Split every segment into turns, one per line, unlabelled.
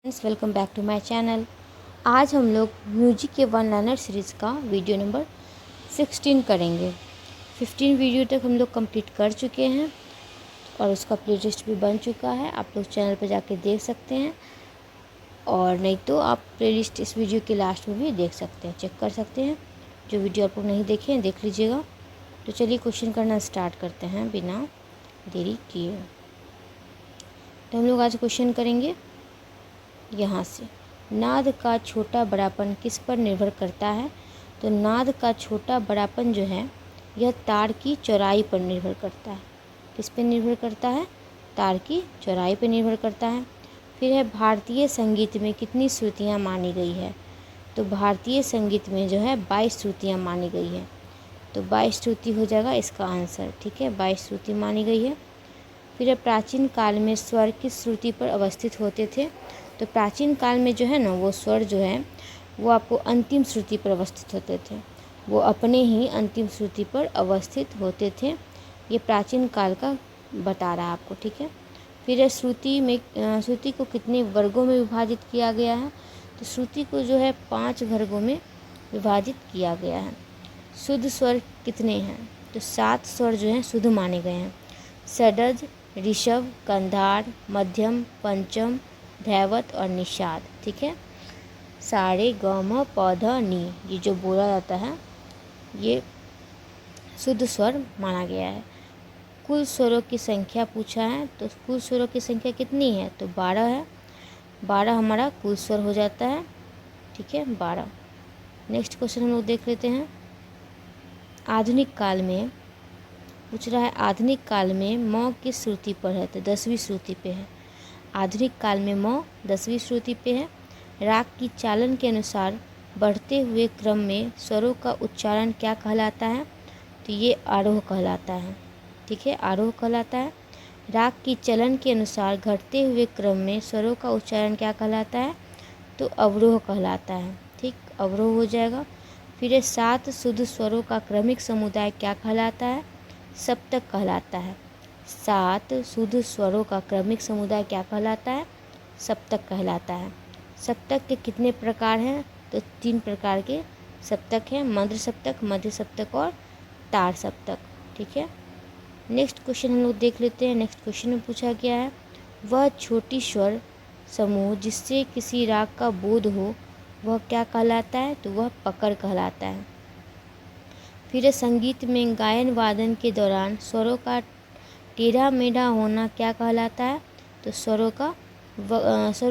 Friends, welcome back to my channel. आज हम लोग म्यूजिक के वन लाइनर सीरीज़ का वीडियो नंबर 16 करेंगे। 15 वीडियो तक हम लोग कंप्लीट कर चुके हैं और उसका प्लेलिस्ट भी बन चुका है। आप लोग चैनल पर जाके देख सकते हैं और नहीं तो आप प्लेलिस्ट इस वीडियो के लास्ट में भी देख सकते हैं, चेक कर सकते हैं। जो वीडियो आप लोग नहीं देखे हैं देख लीजिएगा। तो चलिए क्वेश्चन करना स्टार्ट करते हैं बिना देरी किए। तो हम लोग आज क्वेश्चन करेंगे यहाँ से, नाद का छोटा बड़ापन किस पर निर्भर करता है। तो नाद का छोटा बड़ापन जो है यह तार की चौड़ाई पर निर्भर करता है। किस पर निर्भर करता है? तार की चौड़ाई पर निर्भर करता है। फिर है, भारतीय संगीत में कितनी श्रुतियाँ मानी गई है। तो भारतीय संगीत में जो है 22 श्रुतियाँ मानी गई है। तो 22 श्रुति हो जाएगा इसका आंसर। ठीक है, 22 श्रुति मानी गई है। फिर है, प्राचीन काल में स्वर किस श्रुति पर अवस्थित होते थे। तो प्राचीन काल में जो है ना, वो स्वर जो है वो आपको अंतिम श्रुति पर अवस्थित होते थे। वो अपने ही अंतिम श्रुति पर अवस्थित होते थे। ये प्राचीन काल का बता रहा है आपको। ठीक है। फिर है, श्रुति को कितने वर्गों में विभाजित किया गया है। तो श्रुति को जो है 5 वर्गों में विभाजित किया गया है। शुद्ध स्वर कितने हैं। तो 7 स्वर जो हैं शुद्ध माने गए हैं। षड्ज, ऋषभ, कंधार, मध्यम, पंचम, धैवत और निषाद। ठीक है। सारे ग म प ध नी, ये जो बोला जाता है ये शुद्ध स्वर माना गया है। कुल स्वरों की संख्या पूछा है। तो कुल स्वरों की संख्या कितनी है। तो 12 है। 12 हमारा कुल स्वर हो जाता है। ठीक है, 12। नेक्स्ट क्वेश्चन हम लोग देख लेते हैं। आधुनिक काल में पूछ रहा है, आधुनिक काल में म किस श्रुति पर है। तो 10वीं श्रुति पे है। आधुनिक काल में म 10वीं श्रुति पे है। राग की चालन के अनुसार बढ़ते हुए क्रम में स्वरों का उच्चारण क्या कहलाता है। तो ये आरोह कहलाता है। ठीक है, आरोह कहलाता है। राग की चलन के अनुसार घटते हुए क्रम में स्वरों का उच्चारण क्या कहलाता है। तो अवरोह कहलाता है। ठीक, अवरोह हो जाएगा। फिर ये 7 शुद्ध स्वरों का क्रमिक समुदाय क्या कहलाता है। सप्तक कहलाता है। 7 शुद्ध स्वरों का क्रमिक समुदाय क्या कहलाता है। सप्तक कहलाता है। सप्तक के कितने प्रकार हैं। तो 3 प्रकार के सप्तक हैं, मंद्र सप्तक, मध्य सप्तक और तार सप्तक। ठीक है। नेक्स्ट क्वेश्चन हम लोग देख लेते हैं। नेक्स्ट क्वेश्चन में पूछा गया है, वह छोटी स्वर समूह जिससे किसी राग का बोध हो वह क्या कहलाता है। तो वह पकड़ कहलाता है। फिर संगीत में गायन वादन के दौरान स्वरों का टेढ़ा मेढ़ा होना क्या कहलाता है। तो स्वरों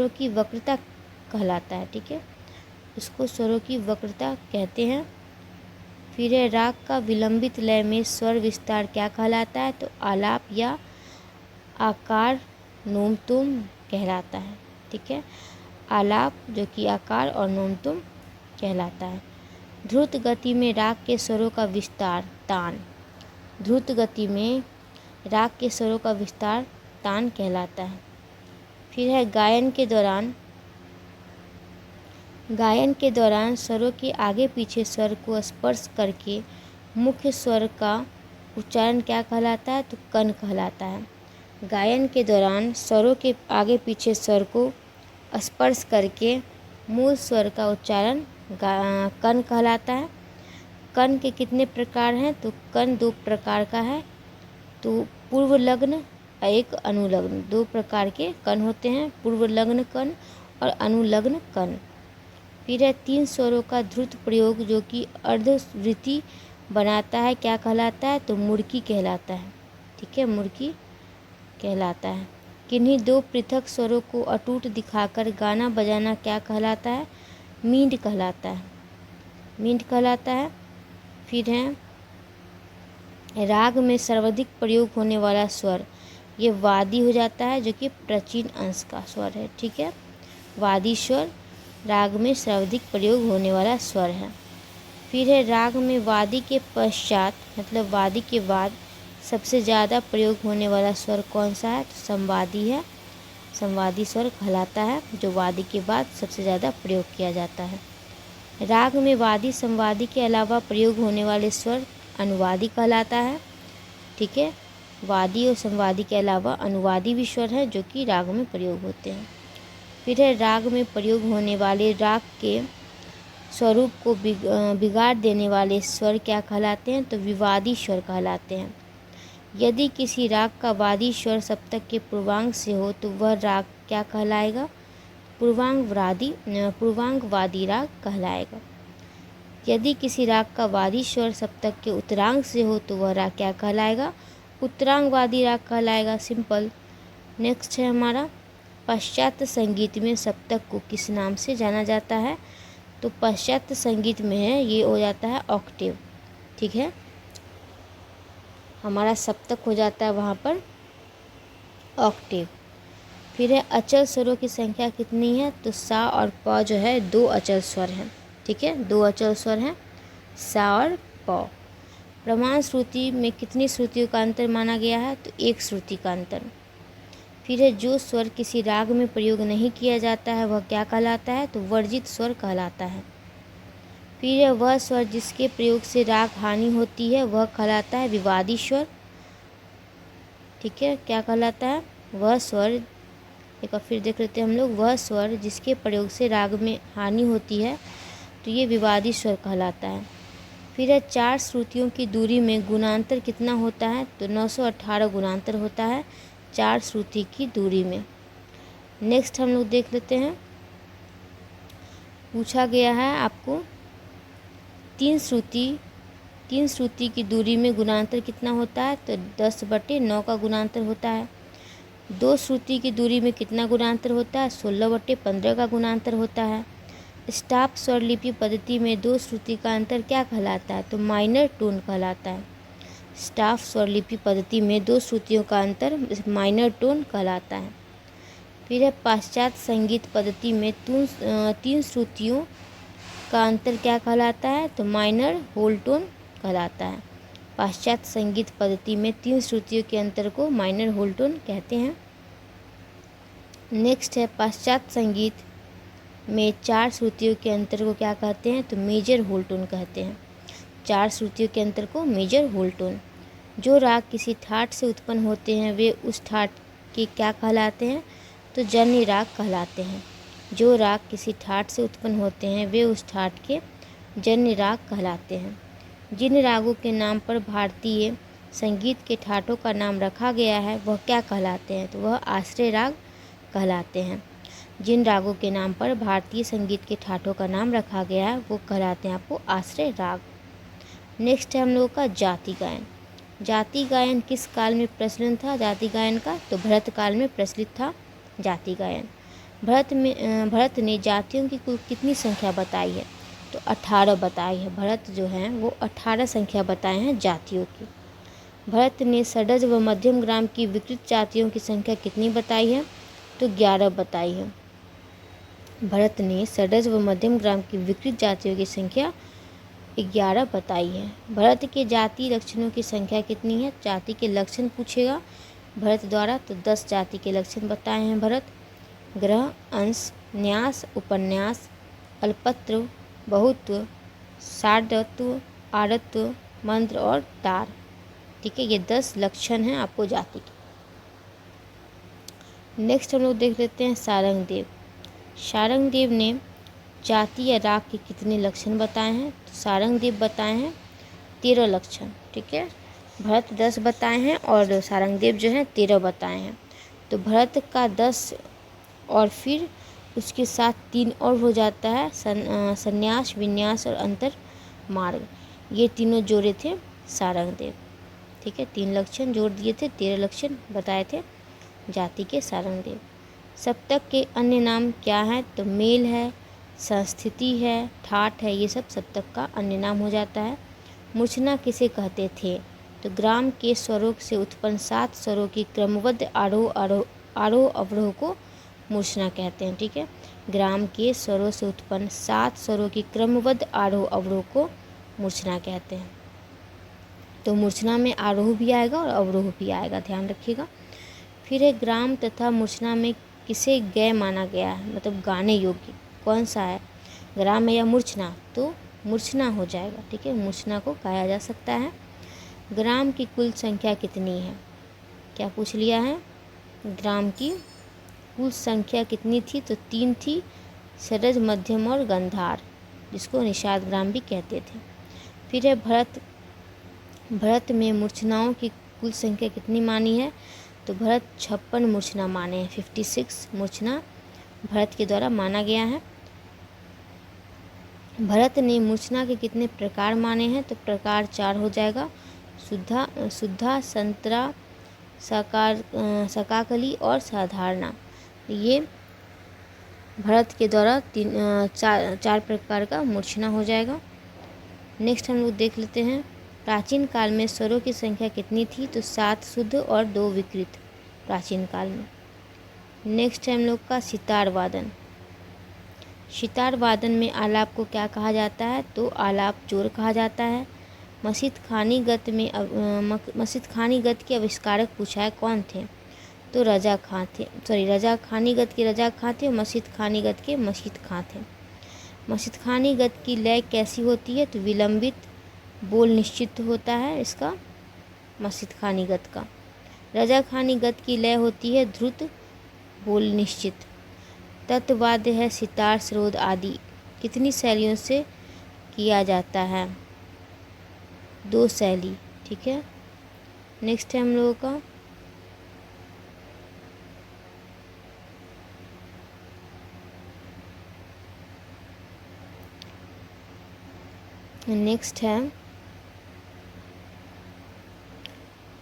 की वक्रता कहलाता है। ठीक है, इसको स्वरों की वक्रता कहते हैं। फिर है, राग का विलंबित लय में स्वर विस्तार क्या कहलाता है। तो आलाप या आकार नोमतुम कहलाता है। ठीक है, आलाप जो कि आकार और नोमतुम कहलाता है। द्रुत गति में राग के स्वरों का विस्तार तान। द्रुत गति में राग के स्वरों का विस्तार तान कहलाता है। फिर है, गायन के दौरान स्वरों के आगे पीछे स्वर को स्पर्श करके मुख्य स्वर का उच्चारण क्या कहलाता है। तो कन कहलाता है। गायन के दौरान स्वरों के आगे पीछे स्वर को स्पर्श करके मूल स्वर का उच्चारण कन कहलाता है। कन के कितने प्रकार हैं। तो कन 2 प्रकार का है। तो पूर्व लग्न और एक अनुलग्न, 2 प्रकार के कन होते हैं, पूर्व लग्न कन और अनुलग्न कन। फिर है, 3 स्वरों का द्रुत प्रयोग जो कि अर्धवृत्ति बनाता है क्या कहलाता है। तो मुर्की कहलाता है। ठीक है, मुर्की कहलाता है। किन्हीं 2 पृथक स्वरों को अटूट दिखाकर गाना बजाना क्या कहलाता है। मींड कहलाता है। मींड कहलाता है। फिर है, राग में सर्वाधिक प्रयोग होने वाला स्वर ये वादी हो जाता है, जो कि प्राचीन अंश का स्वर है। ठीक है, वादी स्वर राग में सर्वाधिक प्रयोग होने वाला स्वर है। फिर है, राग में वादी के पश्चात मतलब वादी के बाद सबसे ज़्यादा प्रयोग होने वाला स्वर कौन सा है। तो संवादी है। संवादी स्वर कहलाता है, जो वादी के बाद सबसे ज़्यादा प्रयोग किया जाता है। राग में वादी संवादी के अलावा प्रयोग होने वाले स्वर अनुवादी कहलाता है। ठीक है, वादी और संवादी के अलावा अनुवादी भी स्वर है जो कि राग में प्रयोग होते हैं। फिर है राग में प्रयोग होने वाले राग के स्वरूप को बिगाड़ देने वाले स्वर क्या कहलाते हैं? तो विवादी स्वर कहलाते हैं। यदि किसी राग का वादी स्वर सप्तक के पूर्वांग से हो तो वह राग क्या कहलाएगा? पूर्वांगवादी राग कहलाएगा। यदि किसी राग का वादी स्वर सप्तक के उत्तरांग से हो तो वह राग क्या कहलाएगा? उत्तरांगवादी राग कहलाएगा। सिंपल। नेक्स्ट है हमारा, पाश्चात्य संगीत में सप्तक को किस नाम से जाना जाता है? तो पाश्चात्य संगीत में है ये हो जाता है ऑक्टेव। ठीक है, हमारा सप्तक हो जाता है वहाँ पर ऑक्टेव। फिर है अचल स्वरों की संख्या कितनी है? तो सा और प जो है 2 अचल स्वर हैं। ठीक है, 2 अचल स्वर हैं, सा और प। प्रमाण श्रुति में कितनी श्रुतियों का अंतर माना गया है? तो 1 श्रुति का अंतर। फिर है जो स्वर किसी राग में प्रयोग नहीं किया जाता है वह क्या कहलाता है? तो वर्जित स्वर कहलाता है। फिर है वह स्वर जिसके प्रयोग से राग हानि होती है वह कहलाता है विवादी स्वर। ठीक है, क्या कहलाता है? वह स्वर, एक बार फिर देख लेते हैं हम लोग, वह स्वर जिसके प्रयोग से राग में हानि होती है तो ये विवादी स्वर कहलाता है। फिर है 4 श्रुतियों की दूरी में गुणांतर कितना होता है? तो 918 गुणांतर होता है 4 श्रुति की दूरी में। नेक्स्ट हम लोग देख लेते हैं, पूछा गया है आपको 3 श्रुति की दूरी में गुणांतर कितना होता है? तो 10/9 का गुणांतर होता है। 2 श्रुति की दूरी में कितना गुणांतर होता है? 16/15 का गुणांतर होता है। स्टाप स्वरलिपि पद्धति में 2 श्रुति का अंतर क्या कहलाता है? तो माइनर टोन कहलाता है। स्टाफ स्वरलिपि पद्धति में 2 श्रुतियों का अंतर माइनर टोन कहलाता है। फिर है पाश्चात्य संगीत पद्धति में 3 श्रुतियों का अंतर क्या कहलाता है? तो माइनर होल टोन कहलाता है। पाश्चात्य संगीत पद्धति में 3 श्रुतियों के अंतर को माइनर होल टोन कहते हैं। नेक्स्ट है पाश्चात्य संगीत में 4 श्रुतियों के अंतर को क्या कहते हैं? तो मेजर होल टोन कहते हैं। 4 श्रुतियों के अंतर को मेजर होल टोन। जो राग किसी ठाट से उत्पन्न होते हैं वे उस ठाट के क्या कहलाते हैं? तो जन्य राग कहलाते हैं। जो राग किसी ठाट से उत्पन्न होते हैं वे उस ठाट के जन्य राग कहलाते हैं। जिन रागों के नाम पर भारतीय संगीत के ठाटों का नाम रखा गया है वह क्या कहलाते हैं? तो वह आश्रय राग कहलाते हैं। जिन रागों के नाम पर भारतीय संगीत के ठाटों का नाम रखा गया है वो कहलाते हैं आपको आश्रय राग। नेक्स्ट है हम लोगों का जाति गायन। जाति गायन किस काल में प्रचलन था जाति गायन का? तो भरत काल में प्रचलित था जाति गायन। भरत ने जातियों की कुल कितनी संख्या बताई है? तो 18 बताई है। भरत जो हैं वो 18 संख्या बताए हैं जातियों की। भरत ने षड्ज व मध्यम ग्राम की विकृत जातियों की संख्या कितनी बताई है? तो 11 बताई है। भरत ने षड्ज व मध्यम ग्राम की विकृत जातियों की संख्या 11 बताई है। भरत के जाति लक्षणों की संख्या कितनी है? जाति के लक्षण पूछेगा भरत द्वारा तो 10 जाति के लक्षण बताए हैं भरत। ग्रह, अंश, न्यास, उपन्यास, अल्पत्व, बहुत्व, सार्धत्व, आरत्व, मंत्र और तार। ठीक है, ये 10 लक्षण हैं आपको जाति के। नेक्स्ट हम लोग देख लेते हैं सारंगदेव। सारंगदेव ने जाति या राग के कितने लक्षण बताए हैं? तो सारंगदेव बताए हैं 13 लक्षण। ठीक है, भरत 10 बताए हैं और सारंगदेव जो है 13 बताए हैं। तो भरत का 10 और फिर उसके साथ 3 और हो जाता है संन्यास, विन्यास और अंतर मार्ग। ये तीनों जोड़े थे सारंगदेव। ठीक है, 3 लक्षण जोड़ दिए थे, 13 लक्षण बताए थे जाति के सारंगदेव। सप्तक के अन्य नाम क्या हैं? तो मेल है, संस्थिति है, ठाठ है, ये सब सप्तक का अन्य नाम हो जाता है। मूर्छना किसे कहते थे? तो ग्राम के स्वरों से उत्पन्न 7 स्वरों की क्रमबद्ध आरोह अवरोह को मूर्छना कहते हैं। ठीक है, ग्राम के स्वरों से उत्पन्न 7 स्वरों की क्रमबद्ध आरोह अवरोह को मूर्छना कहते हैं। तो मूर्छना में आरोह भी आएगा और अवरोह भी आएगा, ध्यान रखिएगा। फिर है ग्राम तथा मूर्छना में किसे गय माना गया है? मतलब गाने योग्य कौन सा है? ग्राम है या मूर्छना? तो मूर्छना हो जाएगा। ठीक है, मूर्छना को गाया जा सकता है। ग्राम की कुल संख्या कितनी है? क्या पूछ लिया है? ग्राम की कुल संख्या कितनी थी? तो 3 थी, सरज, मध्यम और गंधार, जिसको निषाद ग्राम भी कहते थे। फिर है भरत में मूर्छनाओं की कुल संख्या कितनी मानी है? तो भरत 56 मूर्छना माने हैं, 56 मूर्छना भरत के द्वारा माना गया है। भरत ने मूर्छना के कितने प्रकार माने हैं? तो प्रकार 4 हो जाएगा, शुद्धा, संतरा, सकाकली और साधारणा। ये भरत के द्वारा चार प्रकार का मूर्छना हो जाएगा। नेक्स्ट हम लोग देख लेते हैं, प्राचीन काल में स्वरों की संख्या कितनी थी? तो 7 शुद्ध और 2 विकृत प्राचीन काल में। नेक्स्ट है हम लोग का सितार वादन। सितार वादन में आलाप को क्या कहा जाता है? तो आलाप जोर कहा जाता है। मसीत खानी गत के आविष्कारक पूछा है, कौन थे? तो रजा खां थे, रजा खानी गत के रजा खां थे और मसीत खानी गत के मसीत खां थे। मसीत खानी गत की लय कैसी होती है? तो विलंबित, बोल निश्चित होता है इसका मसीत खानी गत का। रजा खानी गत की लय होती है द्रुत, बोल निश्चित। तत्वाद्य है सितार, सरोद आदि कितनी शैलियों से किया जाता है? 2 शैली, ठीक है। नेक्स्ट है हम लोगों का नेक्स्ट है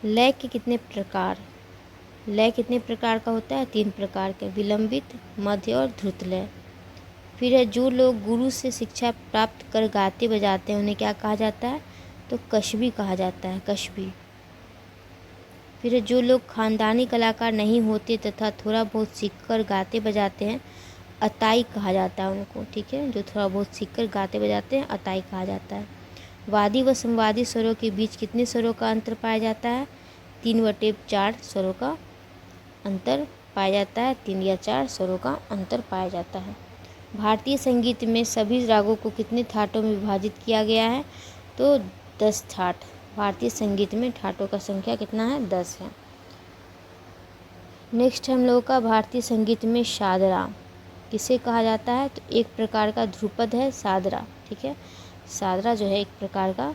लय के कितने प्रकार? लय कितने प्रकार का होता है? 3 प्रकार के, विलंबित, मध्य और ध्रुत लय। फिर है जो लोग गुरु से शिक्षा प्राप्त कर गाते बजाते हैं उन्हें क्या कहा जाता है? तो कशबी कहा जाता है, कशबी। फिर है जो लोग खानदानी कलाकार नहीं होते तथा थोड़ा बहुत सीखकर गाते बजाते हैं, अताई कहा जाता है उनको, ठीक है। जो थोड़ा बहुत सीखकर गाते बजाते हैं अताई कहा जाता है। वादी व संवादी स्वरों के बीच कितने स्वरों का अंतर पाया जाता है? 3/4 स्वरों का अंतर पाया जाता है, 3 या 4 स्वरों का अंतर पाया जाता है। भारतीय संगीत में सभी रागों को कितने ठाटों में विभाजित किया गया है? तो 10 ठाट। भारतीय संगीत में ठाटों का संख्या कितना है? 10 है। नेक्स्ट हम लोगों का भारतीय संगीत में सादरा किसे कहा जाता है? तो एक प्रकार का ध्रुपद है सादरा, ठीक है। सादरा जो है एक प्रकार का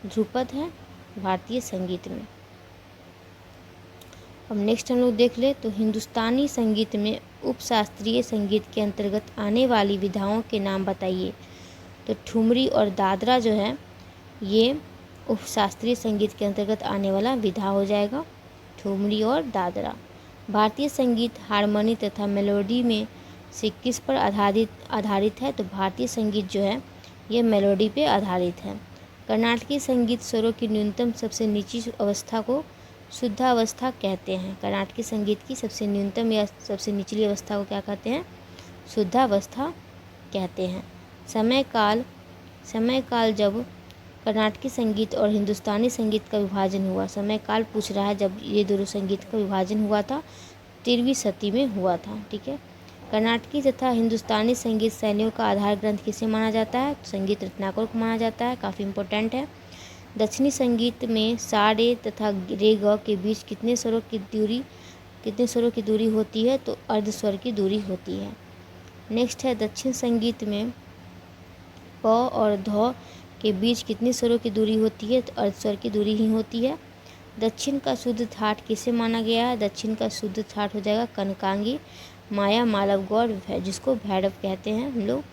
ध्रुपद है भारतीय संगीत में। अब नेक्स्ट हम लोग देख ले तो हिंदुस्तानी संगीत में उपशास्त्रीय संगीत के अंतर्गत आने वाली विधाओं के नाम बताइए। तो ठुमरी और दादरा जो है ये उपशास्त्रीय संगीत के अंतर्गत आने वाला विधा हो जाएगा, ठुमरी और दादरा। भारतीय संगीत हारमोनी तथा मेलोडी में से किस पर आधारित है? तो भारतीय संगीत जो है ये मेलोडी पे आधारित है। कर्नाटकी संगीत स्वरों की न्यूनतम सबसे निचली अवस्था को शुद्धावस्था कहते हैं। कर्नाटकी संगीत की सबसे न्यूनतम या सबसे निचली अवस्था को क्या कहते हैं? शुद्धावस्था कहते हैं। समय काल जब कर्नाटकी संगीत और हिंदुस्तानी संगीत का विभाजन हुआ, समय काल पूछ रहा है जब ये दोनों संगीत का विभाजन हुआ था, 13वीं सदी में हुआ था, ठीक है। कर्नाटकी तथा हिंदुस्तानी संगीत शैलियों का आधार ग्रंथ किसे माना जाता है? संगीत रत्नाकर को माना जाता है, काफ़ी इंपॉर्टेंट है। दक्षिणी संगीत में सा रे तथा रे ग के बीच कितने स्वरों की दूरी होती है? तो अर्ध स्वर की दूरी होती है। नेक्स्ट है दक्षिण संगीत में प और ध के बीच कितने स्वरों की दूरी होती है? तो अर्ध स्वर की दूरी ही होती है। दक्षिण का शुद्ध ठाट किसे माना गया है? दक्षिण का शुद्ध ठाट हो जाएगा कनकांगी, माया, मालव गौड़, जिसको भैरव कहते हैं हम लोग।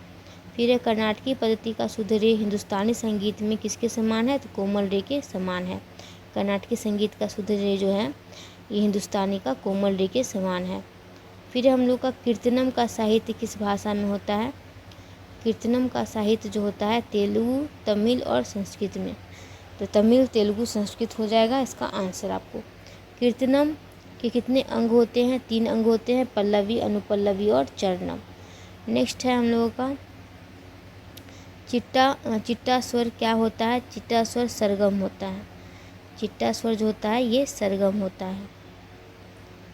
फिर है कर्नाटकी पद्धति का शुद्ध रे हिंदुस्तानी संगीत में किसके समान है? तो कोमल रे के समान है। कर्नाटकी संगीत का शुद्ध रे जो है ये हिंदुस्तानी का कोमल रे के समान है। फिर हम लोग का कीर्तनम का साहित्य किस भाषा में होता है? कीर्तनम का साहित्य जो होता है तेलुगु, तमिल और संस्कृत में। तो तमिल, तेलुगु, संस्कृत हो जाएगा इसका आंसर आपको। कीर्तनम के कितने अंग होते हैं? 3 अंग होते हैं, पल्लवी, अनुपल्लवी और चरणम। नेक्स्ट है हम लोगों का चिट्टा स्वर क्या होता है? चिट्टा स्वर सरगम होता है। चिट्टा स्वर जो होता है ये सरगम होता है।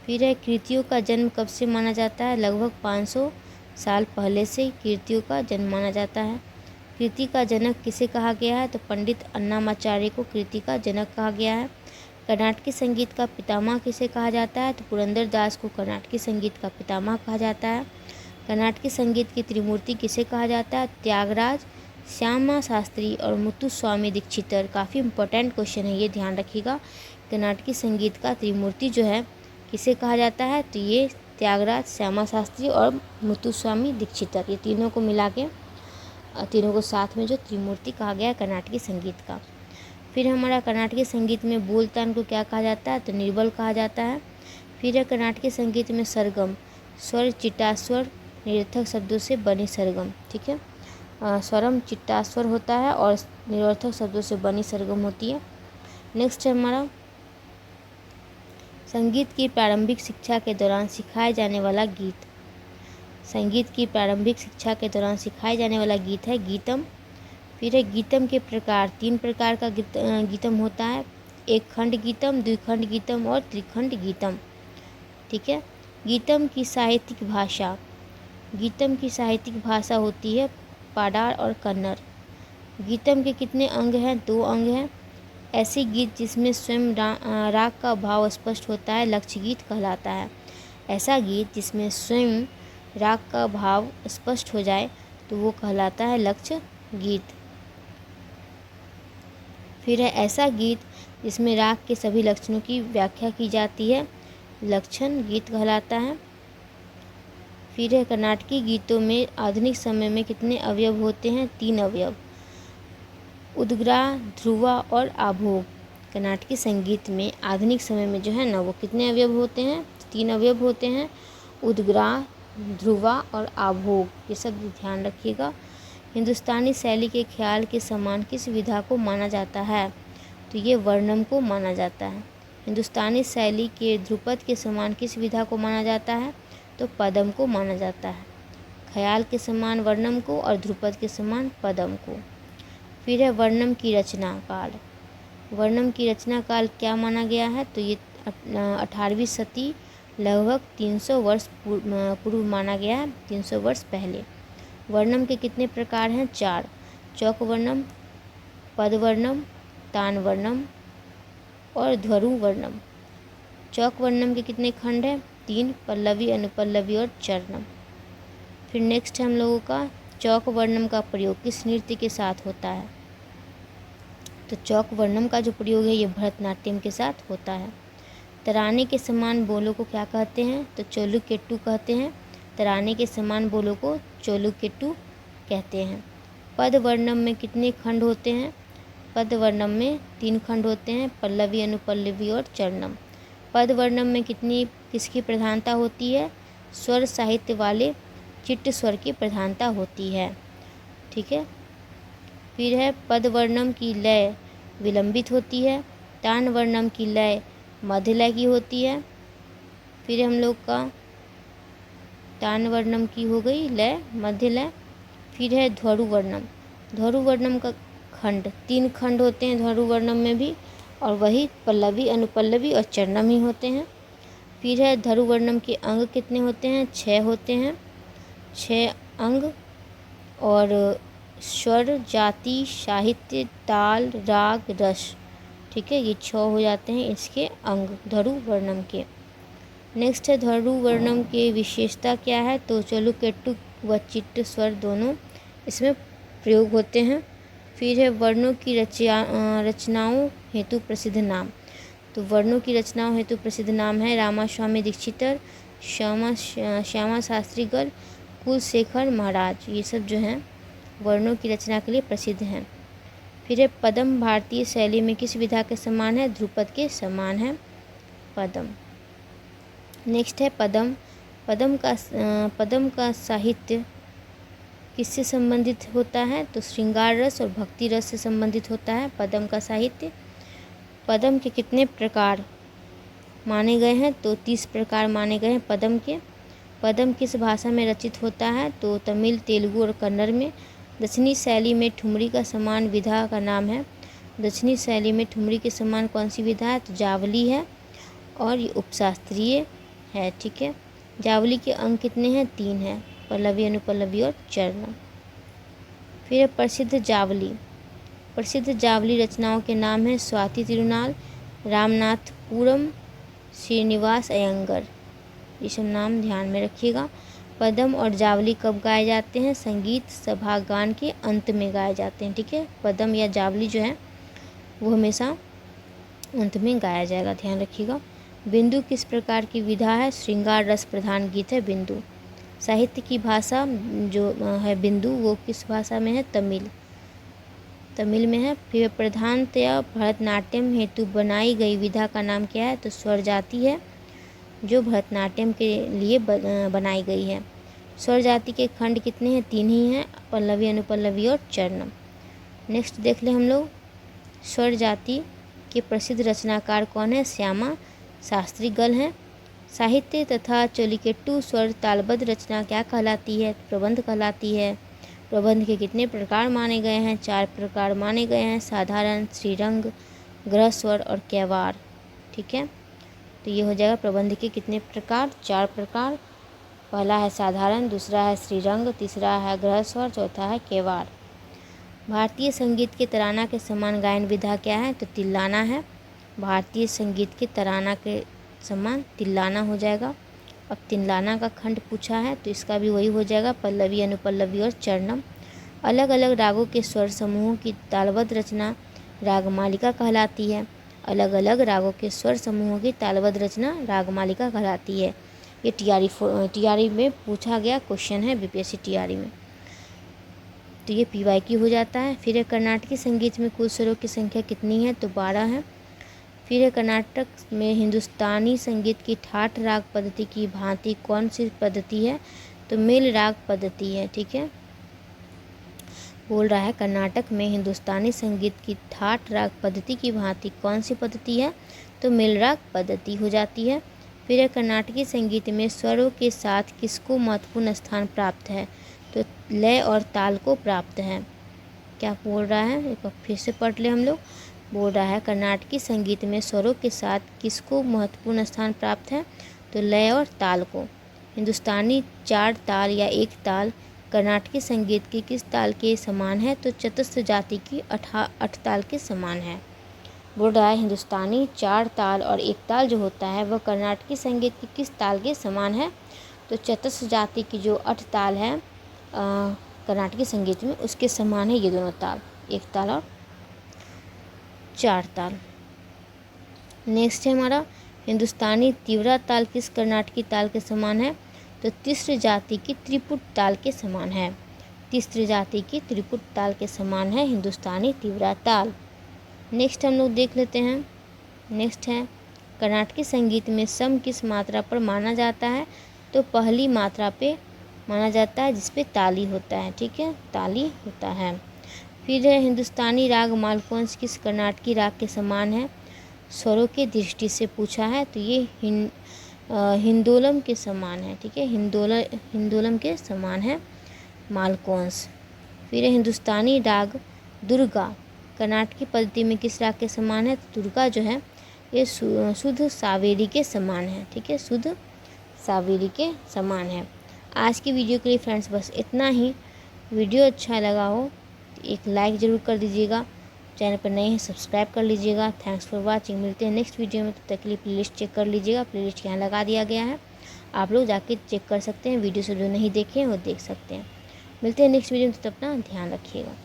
फिर है कृतियों का जन्म कब से माना जाता है? लगभग 500 साल पहले से कृतियों का जन्म माना जाता है। कृति का जनक किसे कहा गया है? तो पंडित अन्नामाचार्य को कृति का जनक कहा गया है। कर्नाटकी संगीत का पितामह किसे कहा जाता है? तो पुरंदरदास को कर्नाटकी संगीत का पितामह कहा जाता है। कर्नाटकी संगीत की त्रिमूर्ति किसे कहा जाता है? त्यागराज, श्यामा शास्त्री और मुत्तुस्वामी दीक्षितर। काफ़ी इंपॉर्टेंट क्वेश्चन है, ये ध्यान रखिएगा। कर्नाटकी संगीत का त्रिमूर्ति जो है किसे कहा जाता है? तो ये त्यागराज, श्यामा शास्त्री और मुत्तुस्वामी दीक्षितर, ये तीनों को मिला के, तीनों को साथ में जो त्रिमूर्ति कहा गया है कर्नाटकी संगीत का। फिर हमारा कर्नाटकी संगीत में बोल तान को क्या कहा जाता है? तो निर्बल कहा जाता है। फिर है कर्नाटकी संगीत में सरगम, स्वर चिट्टास्वर निरर्थक शब्दों से बनी सरगम। ठीक है, स्वरम चिट्टास्वर होता है और निरर्थक शब्दों से बनी सरगम होती है। नेक्स्ट है हमारा संगीत की प्रारंभिक शिक्षा के दौरान सिखाए जाने वाला गीत। संगीत की प्रारंभिक शिक्षा के दौरान सिखाए जाने वाला गीत है गीतम। फिर है गीतम के प्रकार, 3 प्रकार का गीतम होता है, एक खंड गीतम, द्विखंड गीतम और त्रिखंड गीतम। ठीक है, गीतम की साहित्यिक भाषा, गीतम की साहित्यिक भाषा होती है पाडार और कन्नड़। गीतम के कितने अंग हैं? 2 अंग हैं। ऐसे गीत जिसमें स्वयं राग का भाव स्पष्ट होता है लक्ष्य गीत कहलाता है। ऐसा गीत जिसमें स्वयं राग का भाव स्पष्ट हो जाए तो वो कहलाता है लक्ष्य गीत। फिर है ऐसा गीत जिसमें राग के सभी लक्षणों की व्याख्या की जाती है, लक्षण गीत कहलाता है। फिर है कर्नाटकी गीतों में आधुनिक समय में कितने अवयव होते हैं? 3 अवयव, उद्ग्रा, ध्रुवा और आभोग। कर्नाटकी संगीत में आधुनिक समय में जो है ना वो कितने अवयव होते हैं? 3 अवयव होते हैं, उद्ग्रा, ध्रुवा और आभोग। ये सब ध्यान रखिएगा। हिंदुस्तानी शैली के ख्याल के समान किस विधा को माना जाता है? तो ये वर्णम को माना जाता है। हिंदुस्तानी शैली के ध्रुपद के समान किस विधा को माना जाता है? तो पदम को माना जाता है। ख्याल के समान वर्णम को और ध्रुपद के समान पदम को। फिर है वर्णम की रचना काल। वर्णम की रचना काल क्या माना गया है? तो ये 18वीं शती लगभग 300 वर्ष पूर्व माना गया है, 300 वर्ष पहले। वर्णम के कितने प्रकार हैं? 4, चौक वर्णम, पद वर्णम, तान वर्णम और ध्वरु वर्णम। चौक वर्णम के कितने खंड हैं? 3, पल्लवी, अनुपल्लवी और चरणम। फिर नेक्स्ट है हम लोगों का चौक वर्णम का प्रयोग किस नृत्य के साथ होता है? तो चौक वर्णम का जो प्रयोग है ये भरतनाट्यम के साथ होता है। तराने के समान बोलों को क्या कहते हैं? तो चोलुकेट्टू कहते हैं। तराने के समान बोलों को चोलुकेट्टू कहते हैं। पद वर्णम में कितने खंड होते हैं? पद वर्णम में 3 खंड होते हैं, पल्लवी, अनुपल्लवी और चरणम। पद वर्णम में किसकी प्रधानता होती है? स्वर साहित्य वाले चिट्ट स्वर की प्रधानता होती है। ठीक है, फिर है पद वर्णम की लय विलंबित होती है, तान वर्णम की लय मध्य लय की होती है। फिर हम लोग का तान वर्णम की हो गई लय मध्य लय। फिर है ध्वरु वर्णम। ध्वरु वर्णम का खंड 3 खंड होते हैं ध्वरु वर्णम में भी, और वही पल्लवी, अनुपल्लवी और चरणम ही होते हैं। फिर है ध्वरु वर्णम के अंग कितने होते हैं? 6 होते हैं, 6 अंग। और स्वर, जाति, साहित्य, ताल, राग, रस, ठीक है, ये 6 हो जाते हैं इसके अंग ध्वरु वर्णम के। नेक्स्ट है ध्वरु वर्णम के विशेषता क्या है? तो चोलुकेट्टू व चिट्ट स्वर दोनों इसमें प्रयोग होते हैं। फिर है वर्णों की रचनाओं हेतु प्रसिद्ध नाम। तो वर्णों की रचनाओं हेतु प्रसिद्ध नाम है रामास्वामी दीक्षितर, श्यामा शास्त्रीगढ़, कुलशेखर महाराज। ये सब जो हैं वर्णों की रचना के लिए प्रसिद्ध हैं। फिर है पदम भारतीय शैली में किस विधा के समान है? ध्रुपद के समान है पदम। नेक्स्ट है पदम। पदम का साहित्य किससे संबंधित होता है? तो श्रृंगार रस और भक्ति रस से संबंधित होता है पदम का साहित्य। पदम के कितने प्रकार माने गए हैं? तो 30 प्रकार माने गए हैं पदम के। पदम किस भाषा में रचित होता है? तो तमिल, तेलुगु और कन्नड़ में। दक्षिणी शैली में ठुमरी का समान विधा का नाम है। दक्षिणी शैली में ठुमरी के समान कौन सी विधा है? तो जावली है और ये उपशास्त्रीय है। ठीक है, जावली के अंग कितने हैं? 3 हैं, पल्लवी, अनुपल्लवी और चरणम। फिर है प्रसिद्ध जावली। प्रसिद्ध जावली रचनाओं के नाम हैं स्वाति तिरुनाल, रामनाथपुरम, श्रीनिवास अयंगर, ये सब नाम ध्यान में रखिएगा। पदम और जावली कब गाए जाते हैं? संगीत सभा गान के अंत में गाए जाते हैं, ठीक है। पदम या जावली जो है वो हमेशा अंत में गाया जाएगा, ध्यान रखिएगा। बिंदु किस प्रकार की विधा है? श्रृंगार रस प्रधान गीत है बिंदु। साहित्य की भाषा जो है बिंदु वो किस भाषा में है? तमिल में है। फिर प्रधानतया भरतनाट्यम हेतु बनाई गई विधा का नाम क्या है? तो स्वर जाति है, जो भरतनाट्यम के लिए बनाई गई है। स्वर जाति के खंड कितने हैं? 3 ही हैं, पल्लवी, अनुपल्लवी और चरणम। नेक्स्ट देख ले हम लोग, स्वर जाति के प्रसिद्ध रचनाकार कौन है? श्यामा शास्त्री गल हैं। साहित्य तथा चोलिकेट्टू स्वर तालबद्ध रचना क्या कहलाती है? प्रबंध कहलाती है। प्रबंध के कितने प्रकार माने गए हैं? 4 प्रकार माने गए हैं, साधारण, श्रीरंग, ग्रह स्वर और कैवार, ठीक है। तो ये हो जाएगा प्रबंध के कितने प्रकार? 4 प्रकार। पहला है साधारण, दूसरा है श्रीरंग, तीसरा है ग्रह स्वर, चौथा है कैवार। भारतीय संगीत के तराना के समान गायन विधा क्या है? तो तिल्लाना है। भारतीय संगीत के तराना के समान तिल्लाना हो जाएगा। अब तिल्लाना का खंड पूछा है तो इसका भी वही हो जाएगा, पल्लवी, अनुपल्लवी और चरणम। अलग अलग रागों के स्वर समूहों की तालबद्ध रचना रागमालिका कहलाती है। अलग अलग रागों के स्वर समूहों की तालबद्ध रचना रागमालिका कहलाती है। ये टीआरई में पूछा गया क्वेश्चन है, बीपीएससी टीआरई में। तो ये PYQ हो जाता है। फिर कर्नाटकी संगीत में कुल स्वरों की संख्या कितनी है? तो 12 है। फिर कर्नाटक में हिंदुस्तानी संगीत की ठाठ राग पद्धति की भांति कौन सी पद्धति है? तो मेल राग पद्धति है, ठीक है। बोल रहा है कर्नाटक में हिंदुस्तानी संगीत की ठाठ राग पद्धति की भांति कौन सी पद्धति है? तो मेल राग पद्धति हो जाती है। फिर कर्नाटकी संगीत में स्वरों के साथ किसको महत्वपूर्ण स्थान प्राप्त है? तो लय और ताल को प्राप्त है। क्या बोल रहा है? एक बार फिर से पढ़ ले हम लोग। बोल रहा है कर्नाटकी संगीत में स्वरों के साथ किसको महत्वपूर्ण स्थान प्राप्त है? तो लय और ताल को। हिंदुस्तानी 4 ताल या 1 ताल कर्नाटकी संगीत की किस ताल के समान है? तो चतुस्र जाति की 8 ताल के समान है। बोल रहा है हिंदुस्तानी 4 ताल और 1 ताल जो होता है वह कर्नाटकी संगीत की किस ताल के समान है? तो चतुस्र जाति की जो 8 ताल है कर्नाटकी संगीत में उसके समान है ये दोनों ताल, 1 ताल और 4 ताल। नेक्स्ट है हमारा हिंदुस्तानी तीव्रा ताल किस कर्नाटकी ताल के समान है? तो तिस्र जाति की त्रिपुट ताल के समान है। तिस्र जाति की त्रिपुट ताल के समान है हिंदुस्तानी तीव्रा ताल। नेक्स्ट हम लोग देख लेते हैं। नेक्स्ट है कर्नाटकी संगीत में सम किस मात्रा पर माना जाता है? तो पहली मात्रा पे माना जाता है जिस पे ताली होता है, ठीक है, ताली होता है। फिर है हिंदुस्तानी राग मालकोंस किस कर्नाटकी राग के समान है? स्वरों की दृष्टि से पूछा है तो ये हिंदोलम के समान है, ठीक है, हिंदोलम के समान है मालकोंस। फिर है हिंदुस्तानी राग दुर्गा कर्नाटकी पद्धति में किस राग के समान है? तो दुर्गा जो है ये शुद्ध सावेरी के समान है, ठीक है, शुद्ध सावेरी के समान है। आज की वीडियो के लिए फ्रेंड्स बस इतना ही। वीडियो अच्छा लगा हो तो एक लाइक ज़रूर कर दीजिएगा। चैनल पर नए हैं सब्सक्राइब कर लीजिएगा। Thanks for watching. मिलते हैं नेक्स्ट वीडियो में, तब तक के लिए प्लेलिस्ट चेक कर लीजिएगा। प्लेलिस्ट यहाँ लगा दिया गया है, आप लोग जाके चेक कर सकते हैं। वीडियो से जो नहीं देखे हैं वो देख सकते हैं। मिलते हैं नेक्स्ट वीडियो में, तब तक अपना ध्यान रखिएगा।